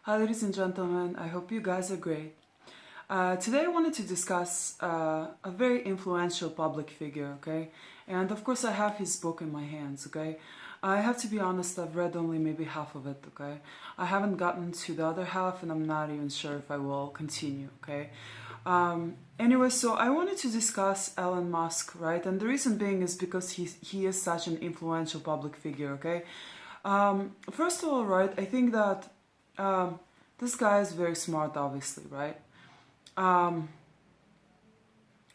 Hi ladies and gentlemen, I hope you guys are great. Today I wanted to discuss a very influential public figure, okay? And of course I have his book in my hands, okay? I have to be honest, I've read only maybe half of it, okay? I haven't gotten to the other half and I'm not even sure if I will continue, okay? Anyway, so I wanted to discuss Elon Musk, right? And the reason being is because he is such an influential public figure, okay? First of all, right, I think that this guy is very smart, obviously, right?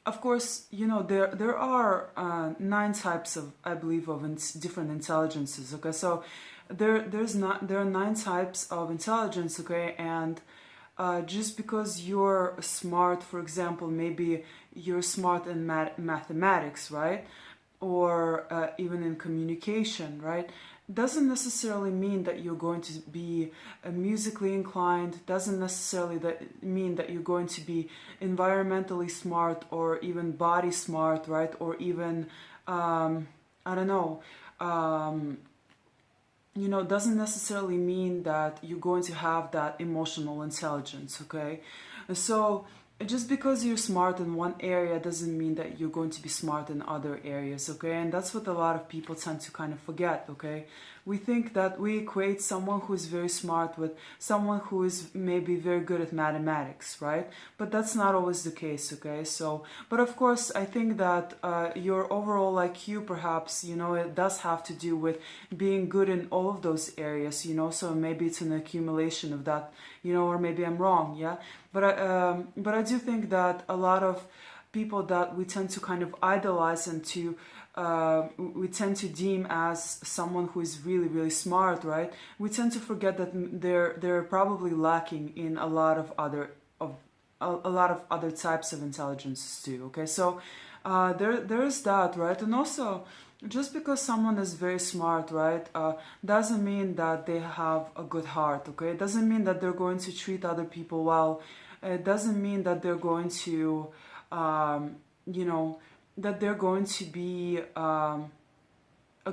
Of course, you know, there are 9 types of, I believe, of different intelligences, okay? So there are 9 types of intelligence, okay? And just because you're smart, for example, maybe you're smart in mathematics, right? Or even in communication, right? Doesn't necessarily mean that you're going to be musically inclined, doesn't necessarily mean that you're going to be environmentally smart or even body smart, right? Or even, I don't know, you know, doesn't necessarily mean that you're going to have that emotional intelligence, okay? So just because you're smart in one area doesn't mean that you're going to be smart in other areas, okay? And that's what a lot of people tend to kind of forget, okay? We think that we equate someone who is very smart with someone who is maybe very good at mathematics, right? But that's not always the case, okay? So, but of course, I think that your overall IQ, perhaps, you know, it does have to do with being good in all of those areas, you know? So maybe it's an accumulation of that, you know, or maybe I'm wrong, yeah? But I do think that a lot of people that we tend to kind of idolize and to we tend to deem as someone who is really, really smart, right? We tend to forget that they're probably lacking in a lot of other types of intelligence too. Okay, so there's that, right? And also, just because someone is very smart, right, doesn't mean that they have a good heart. Okay, it doesn't mean that they're going to treat other people well. It doesn't mean that they're going to, you know, that they're going to be a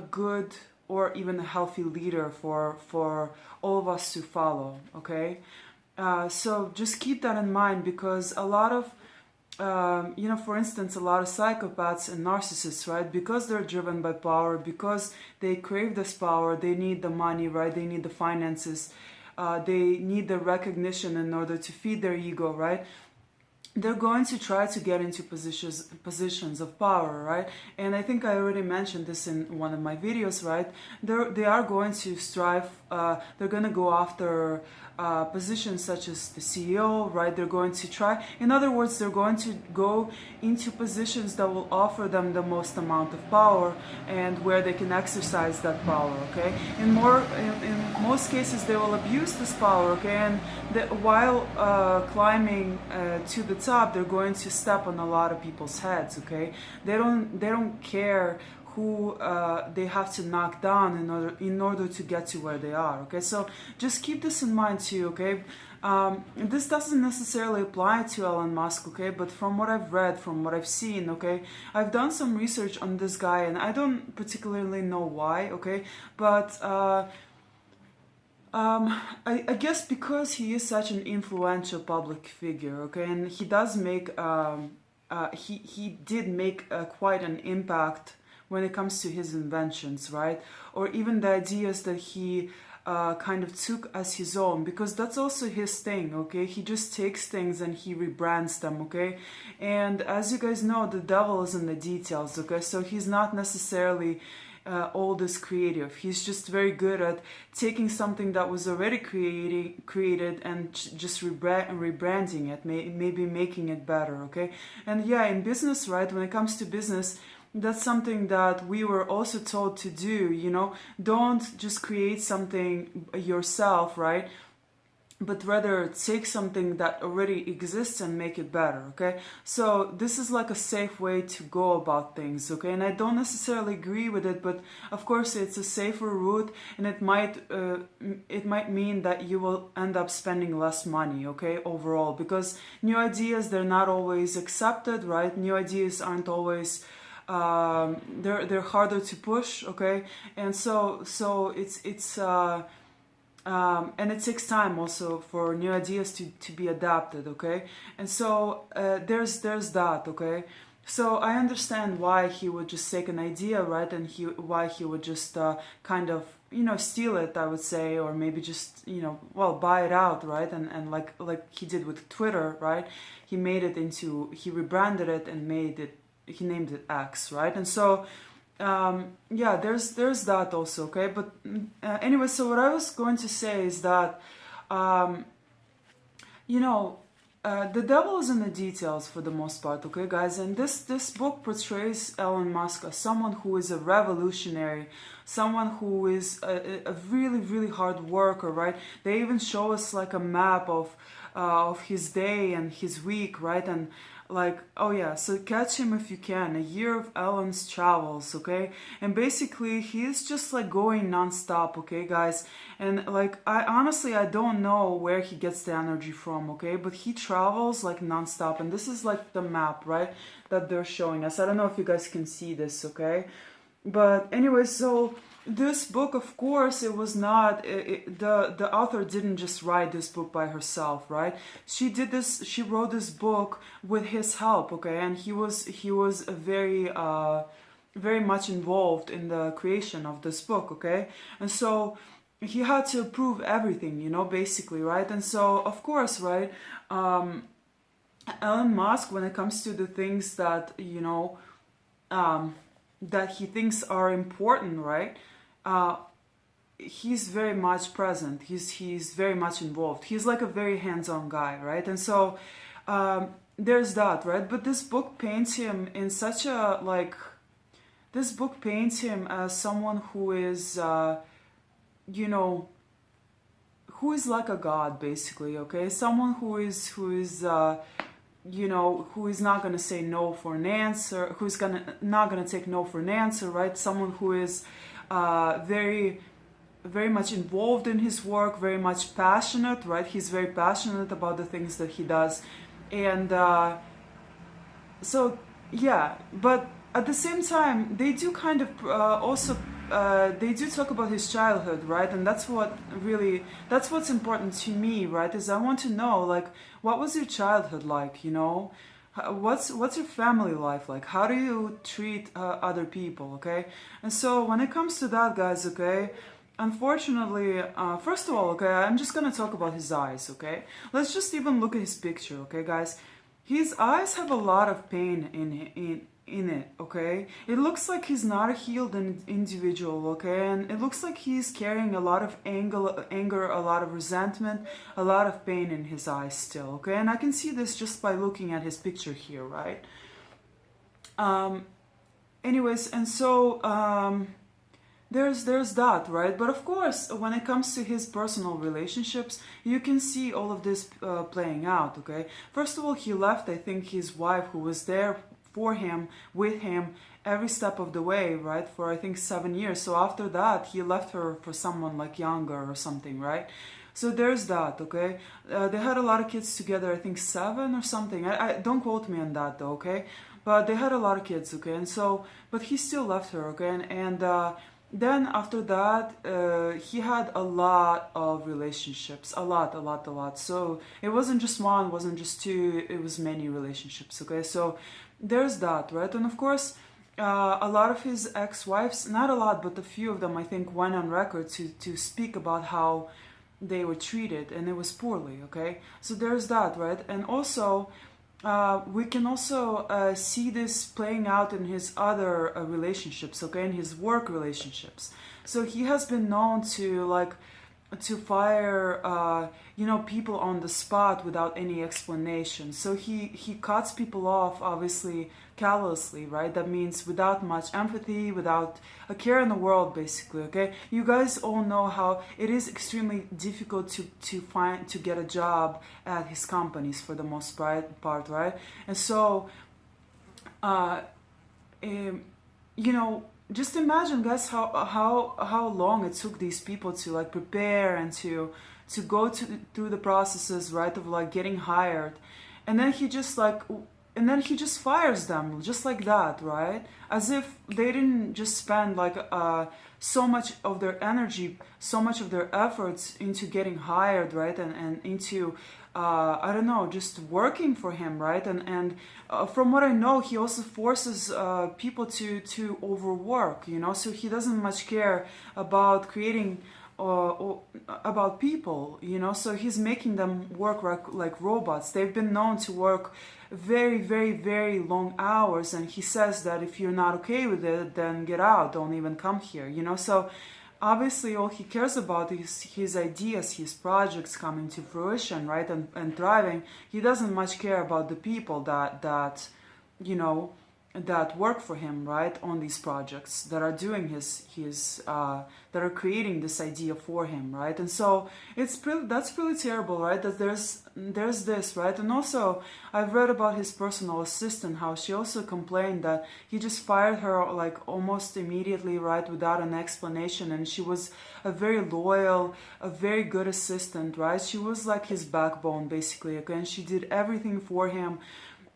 good or even a healthy leader for all of us to follow, okay? So just keep that in mind, because a lot of, you know, for instance, a lot of psychopaths and narcissists, right? Because they're driven by power, because they crave this power, they need the money, right? They need the finances, they need the recognition in order to feed their ego, right? They're going to try to get into positions of power, right? And I think I already mentioned this in one of my videos, right? They are going to strive, they're going to go after positions such as the CEO, right? They're going to try, in other words, they're going to go into positions that will offer them the most amount of power and where they can exercise that power, okay? In most cases, they will abuse this power, okay? And while climbing to the top, they're going to step on a lot of people's heads, okay? They don't care who they have to knock down in order to get to where they are, okay? So just keep this in mind too, okay? This doesn't necessarily apply to Elon Musk, okay? But from what I've read, from what I've seen, okay? I've done some research on this guy and I don't particularly know why, okay? But I guess because he is such an influential public figure, okay, and he does make, he did make quite an impact when it comes to his inventions, right? Or even the ideas that he kind of took as his own, because that's also his thing, okay? He just takes things and he rebrands them, okay? And as you guys know, the devil is in the details, okay? So he's not necessarily all this creative. He's just very good at taking something that was already created and just rebranding it, maybe making it better, okay? And yeah, in business, right, when it comes to business, that's something that we were also told to do, you know? Don't just create something yourself, right? But rather take something that already exists and make it better, okay? So this is like a safe way to go about things, okay? And I don't necessarily agree with it, but of course it's a safer route, and it might mean that you will end up spending less money, okay, overall, because new ideas, they're not always accepted, right? New ideas aren't always they're harder to push, okay? And so it's and it takes time also for new ideas to be adapted, okay? And so there's that, okay? So I understand why he would just take an idea, right? And why he would just kind of, steal it, I would say, or maybe just, well, buy it out, right? And like he did with Twitter, right? He rebranded it and he named it X, right? And so yeah, there's that also, okay? But anyway, so what I was going to say is that um, the devil is in the details for the most part, okay, guys? And this book portrays Elon Musk as someone who is a revolutionary, someone who is a really, really hard worker, right? They even show us like a map of his day and his week, right? And like, oh yeah, so catch him if you can. A year of Elon's travels, okay? And basically, he's just like going non-stop, okay, guys? And like, I don't know where he gets the energy from, okay? But he travels like non-stop. And this is like the map, right? That they're showing us. I don't know if you guys can see this, okay? But anyway, so this book, of course, it was not the author didn't just write this book by herself, right? She wrote this book with his help, okay? And he was very very much involved in the creation of this book, okay? And so he had to approve everything, basically, right? And so of course, right, Elon Musk, when it comes to the things that that he thinks are important, right? He's very much present. He's very much involved. He's like a very hands-on guy, right? And so there's that, right? But this book paints him in such a this book paints him as someone who is, who is like a god, basically, okay? Someone who is who is not going to say no for an answer, not going to take no for an answer, right? Someone who is very, very much involved in his work, very much passionate, right? He's very passionate about the things that he does. And so, yeah, but at the same time, they do kind of also they do talk about his childhood, right? And that's what's important to me, right? Is I want to know, like, what was your childhood like, What's your family life like? How do you treat other people, okay? And so when it comes to that, guys, okay, unfortunately, first of all, okay, I'm just gonna talk about his eyes, okay? Let's just even look at his picture, okay, guys? His eyes have a lot of pain in it, okay? It looks like he's not a healed individual, okay? And it looks like he's carrying a lot of anger, a lot of resentment, a lot of pain in his eyes still, okay? And I can see this just by looking at his picture here, right? Anyways, and so there's that, right? But of course, when it comes to his personal relationships, you can see all of this playing out, okay? First of all, he left, I think, his wife, who was there for him, with him, every step of the way, right? For, I think, 7 years. So after that, he left her for someone like younger or something, right? So there's that, okay? They had a lot of kids together, I think 7 or something. I don't quote me on that though, okay? But they had a lot of kids, okay? And so, but he still left her, okay? And then after that, he had a lot of relationships, a lot. So it wasn't just one, wasn't just two, it was many relationships, okay? So there's that, right? And of course, a lot of his ex-wives, not a lot, but a few of them, I think, went on record to speak about how they were treated, and it was poorly, okay? So there's that, right? And also, we can also see this playing out in his other relationships, okay? In his work relationships. So he has been known to fire people on the spot without any explanation. So he cuts people off, obviously, callously, right? That means without much empathy, without a care in the world, basically, okay? You guys all know how it is extremely difficult to get a job at his companies for the most part, right? And so just imagine, guys, how long it took these people to like prepare and to go through the processes, right, of like getting hired. And then he just like and then he just fires them just like that, right? As if they didn't just spend like so much of their energy, so much of their efforts into getting hired, right? And into I don't know, just working for him, right? And from what I know, he also forces people to overwork, you know. So he doesn't much care about creating about people, you know. So he's making them work like robots. They've been known to work very, very, very long hours, and he says that if you're not okay with it, then get out, don't even come here, you know. So obviously all he cares about is his ideas, his projects coming to fruition, right, and thriving. He doesn't much care about the people that you know, that work for him, right, on these projects, that are doing his that are creating this idea for him, right? And so that's really terrible, right? That there's this, right? And also I've read about his personal assistant, how she also complained that he just fired her like almost immediately, right, without an explanation. And she was a very loyal, a very good assistant, right? She was like his backbone basically, okay? And she did everything for him.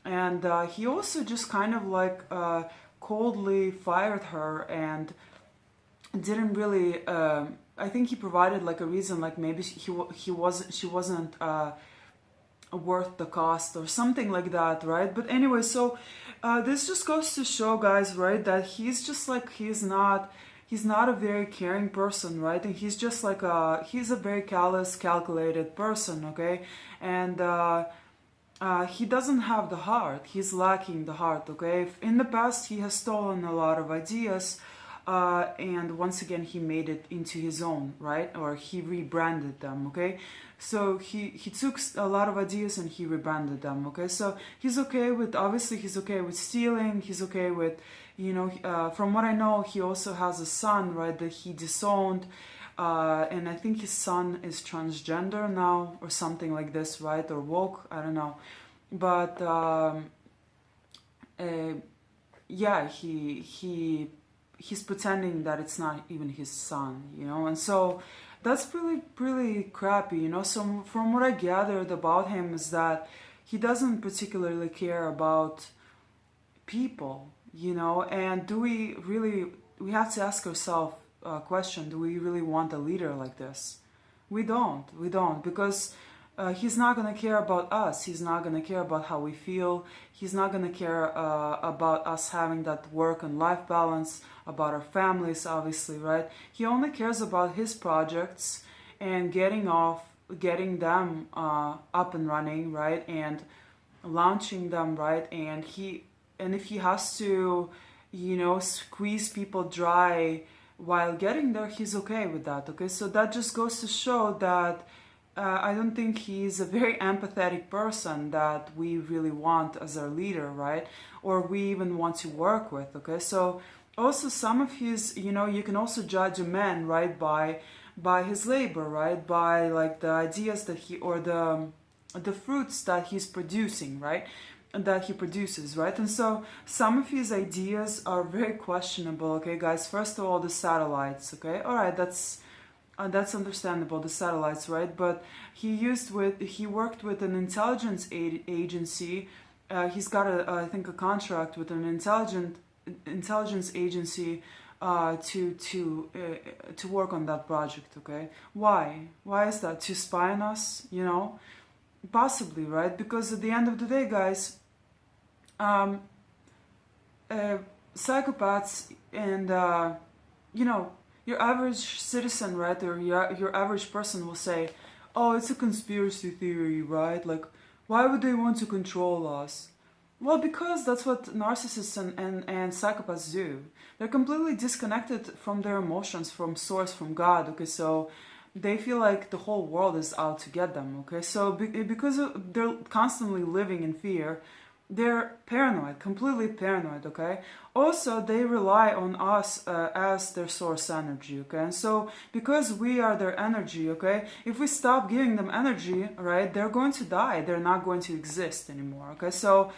And he also just kind of like coldly fired her and didn't really. I think he provided like a reason, like maybe she wasn't worth the cost or something like that, right? But anyway, so this just goes to show, guys, right, that he's just like he's not a very caring person, right? And he's just like he's a very callous, calculated person, okay? And he doesn't have the heart. He's lacking the heart, okay? In the past, he has stolen a lot of ideas, and once again, he made it into his own, right? Or he rebranded them, okay? So he took a lot of ideas and he rebranded them, okay? So he's okay with, obviously, he's okay with stealing. He's okay with, you know, from what I know, he also has a son, right, that he disowned. And I think his son is transgender now or something like this, right? Or woke, I don't know. But yeah, he's pretending that it's not even his son, you know. And so that's really crappy, you know. So from what I gathered about him is that he doesn't particularly care about people, you know. And we have to ask ourselves question, do we really want a leader like this? We don't, because he's not going to care about us. He's not going to care about how we feel. He's not going to care about us having that work and life balance, about our families, obviously, right? He only cares about his projects and getting them up and running, right? And launching them, right? And if he has to, you know, squeeze people dry while getting there, he's okay with that, okay? So that just goes to show that I don't think he's a very empathetic person that we really want as our leader, right? Or we even want to work with, okay? So also some of his, you know, you can also judge a man, right, by his labor, right? By like the ideas that or the fruits that he's producing, right? That he produces, right? And so some of his ideas are very questionable, okay, guys? First of all, the satellites, okay? All right, that's understandable, the satellites, right? But he worked with an intelligence agency. He's got I think a contract with an intelligence agency to work on that project, okay? Why is that? To spy on us, you know? Possibly, right? Because at the end of the day, guys, psychopaths and you know, your average citizen, right, or your average person will say, oh, it's a conspiracy theory, right? Like, why would they want to control us? Well, because that's what narcissists and psychopaths do. They're completely disconnected from their emotions, from source, from God, okay? So they feel like the whole world is out to get them, okay? So because they're constantly living in fear, they're paranoid, completely paranoid, okay? Also, they rely on us as their source energy, okay? And so, because we are their energy, okay? If we stop giving them energy, right, they're going to die. They're not going to exist anymore, okay? So,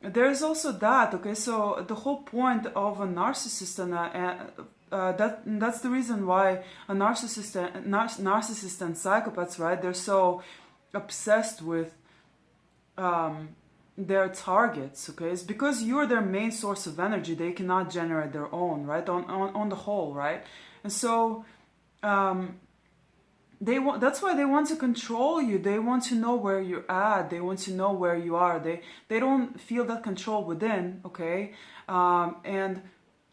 there's also that, okay? So, the whole point of a narcissist that's the reason why a narcissist and psychopaths, right, they're so obsessed with their targets, okay? It's because you're their main source of energy, they cannot generate their own, right? On the whole, right? And so that's why they want to control you. They want to know where you're at. They want to know where you are. They don't feel that control within, okay? And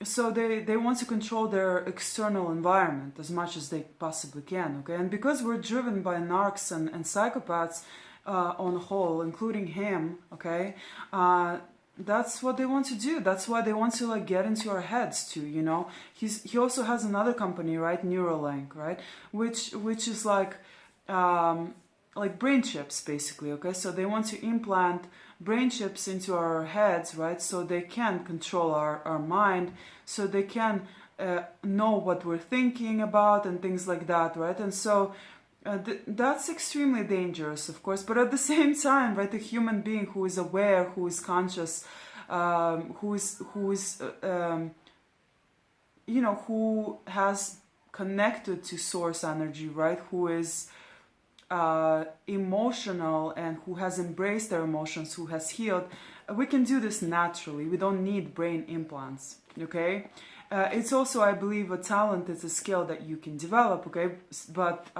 so they want to control their external environment as much as they possibly can, okay? And because we're driven by narcs and psychopaths on the whole, including him, okay? That's what they want to do. That's why they want to like get into our heads too, you know. He also has another company, right, Neuralink, right, which is like brain chips basically, okay. So they want to implant brain chips into our heads, right, so they can control our mind, so they can know what we're thinking about and things like that, right. And so that's extremely dangerous, of course, but at the same time, right, a human being who is aware, who is conscious, who has connected to source energy, right, who is emotional and who has embraced their emotions, who has healed, we can do this naturally. We don't need brain implants, okay. It's also, I believe, a talent, it's a skill that you can develop, okay, but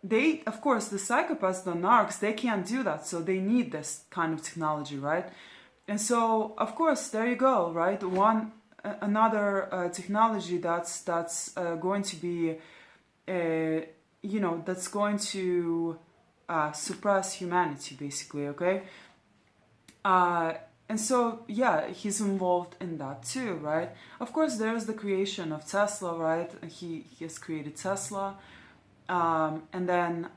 they, of course, the psychopaths, the narcs, they can't do that, so they need this kind of technology, right? And so, of course, there you go, right? Another technology that's going to be, that's going to suppress humanity, basically, okay? And so, yeah, he's involved in that too, right? Of course, there's the creation of Tesla, right? He has created Tesla. And then,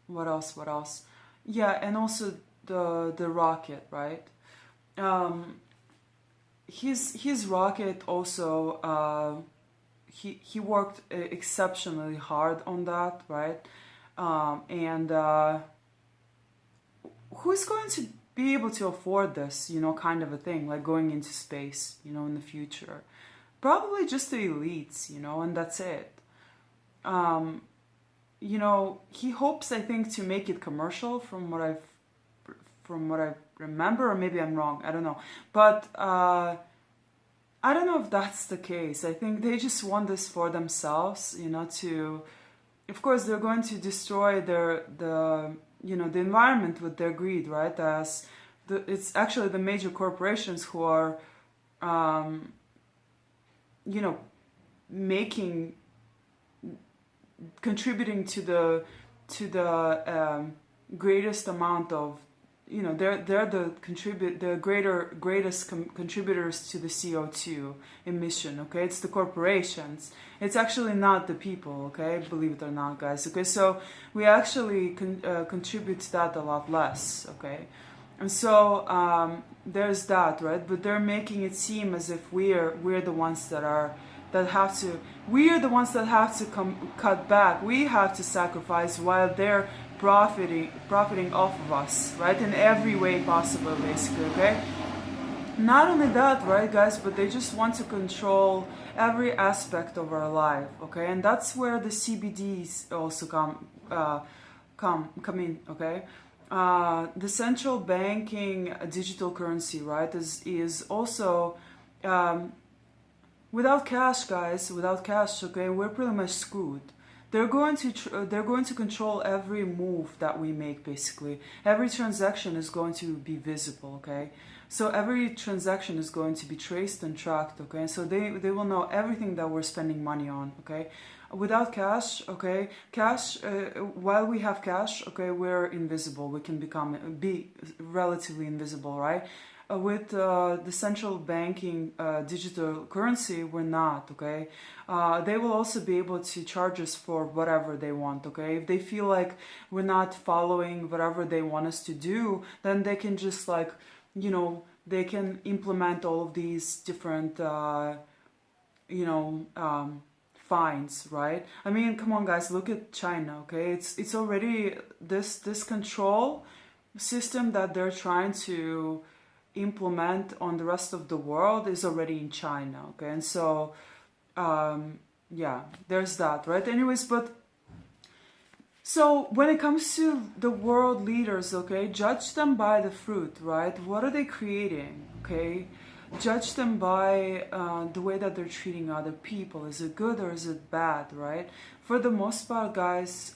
what else? Yeah, and also the rocket, right? His rocket also, he worked exceptionally hard on that, right? And who's going to be able to afford this, kind of a thing, like going into space, in the future? Probably just the elites, and that's it. He hopes, I think, to make it commercial from what I remember, or maybe I'm wrong, I don't know. But I don't know if that's the case. I think they just want this for themselves, of course, they're going to destroy the environment with their greed, right? It's actually the major corporations who are, contributing to the greatest amount of, they're the greatest contributors to the CO2 emission, okay? It's the corporations. It's actually not the people, okay? Believe it or not, guys, okay? So we actually contribute to that a lot less, okay? And so there's that, right? But they're making it seem as if we're the ones we are the ones that have to cut back. We have to sacrifice while they're profiting off of us, right? In every way possible, basically, okay? Not only that, right, guys, but they just want to control every aspect of our life, okay? And that's where the CBDs also come in, okay? The central banking digital currency, right, is also without cash, guys. Without cash, okay, we're pretty much screwed. They're going to control every move that we make, basically. Every transaction is going to be visible, okay? So every transaction is going to be traced and tracked, okay? So they will know everything that we're spending money on, okay? Without cash, okay, while we have cash, okay, we're invisible. We can be relatively invisible, right? With the central banking digital currency, we're not, okay? They will also be able to charge us for whatever they want, okay? If they feel like we're not following whatever they want us to do, then they can just they can implement all of these different, fines, right? I mean, come on, guys, look at China, okay? It's already this control system that they're trying to implement on the rest of the world is already in China, okay? And so yeah, there's that, right? Anyways, but So when it comes to the world leaders, okay, judge them by the fruit, right? What are they creating, okay? Judge them by the way that they're treating other people. Is it good or is it bad, right? For the most part, guys,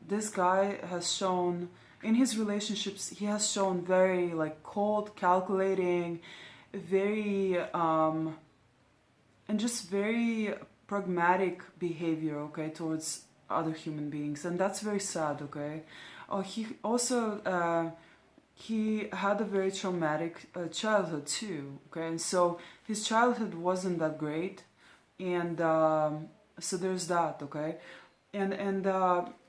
this guy has shown in his relationships, he has shown very like cold, calculating, very and just very pragmatic behavior, okay, towards other human beings, and that's very sad, okay. He also he had a very traumatic childhood too, okay, and so his childhood wasn't that great, and so there's that, okay, and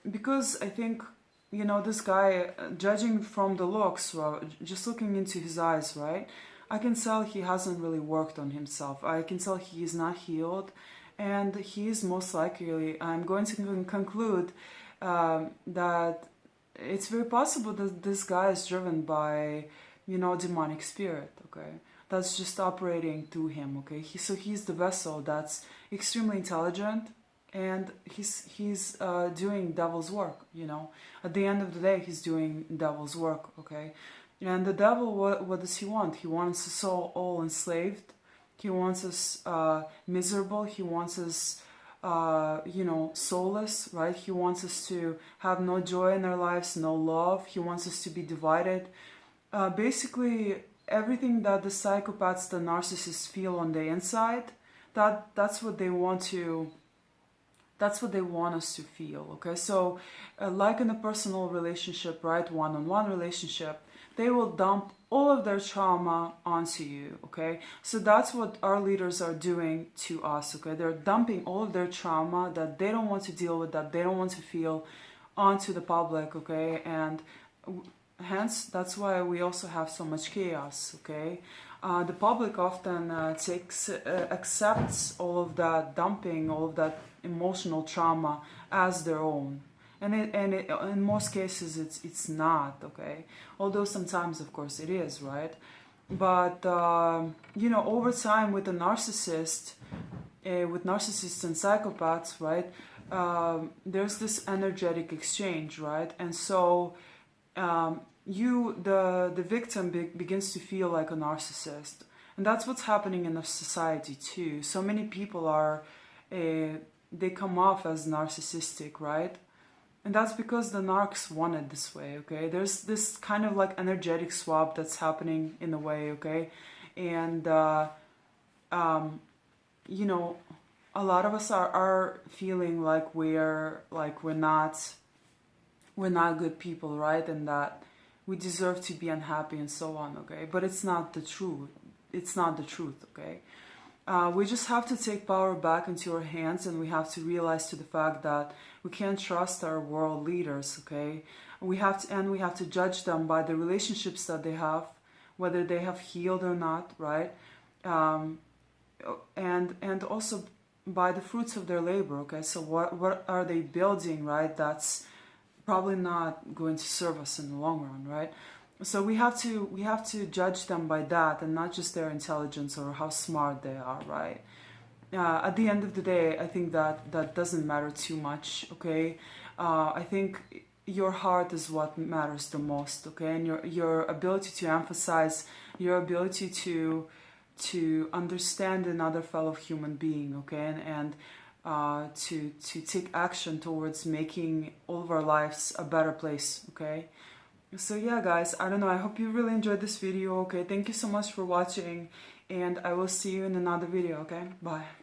because I think, you know, this guy, judging from the looks, just looking into his eyes, right, I can tell he hasn't really worked on himself. I can tell he is not healed, and he is most likely, I'm going to conclude that it's very possible that this guy is driven by, you know, demonic spirit, okay? That's just operating through him, okay? So he's the vessel that's extremely intelligent, and he's doing devil's work, you know. At the end of the day, he's doing devil's work, okay? And the devil, what does he want? He wants us all enslaved. He wants us miserable. He wants us, you know, soulless, right? He wants us to have no joy in our lives, no love. He wants us to be divided. Basically, everything that the psychopaths, the narcissists feel on the inside, that's what they want to. That's what they want us to feel, okay? So, like in a personal relationship, right, one-on-one relationship, they will dump all of their trauma onto you, okay? So that's what our leaders are doing to us, okay? They're dumping all of their trauma that they don't want to deal with, that they don't want to feel, onto the public, okay? And hence, that's why we also have so much chaos, okay? The public often accepts all of that dumping, all of that emotional trauma as their own, and in most cases it's not, okay. Although sometimes, of course, it is, right? But you know, over time with a narcissist, with narcissists and psychopaths, right? There's this energetic exchange, right? And so the victim begins to feel like a narcissist, and that's what's happening in our society too. So many people are they come off as narcissistic, right? And that's because the narcs want it this way, okay? There's this kind of like energetic swap that's happening in a way, okay? And you know, a lot of us are feeling like we're not good people, right? And that we deserve to be unhappy and so on, okay? But it's not the truth. It's not the truth, okay? We just have to take power back into our hands, and we have to realize to the fact that we can't trust our world leaders, okay? We have to judge them by the relationships that they have, whether they have healed or not, right? And also by the fruits of their labor, okay? So what are they building, right? That's probably not going to serve us in the long run, right? So we have to judge them by that, and not just their intelligence or how smart they are, right? At the end of the day, I think that doesn't matter too much, okay? I think your heart is what matters the most, okay? And your ability to emphasize, your ability to understand another fellow human being, okay? And to take action towards making all of our lives a better place, okay? So yeah, guys, I don't know, I hope you really enjoyed this video, okay? Thank you so much for watching, and I will see you in another video, okay? Bye.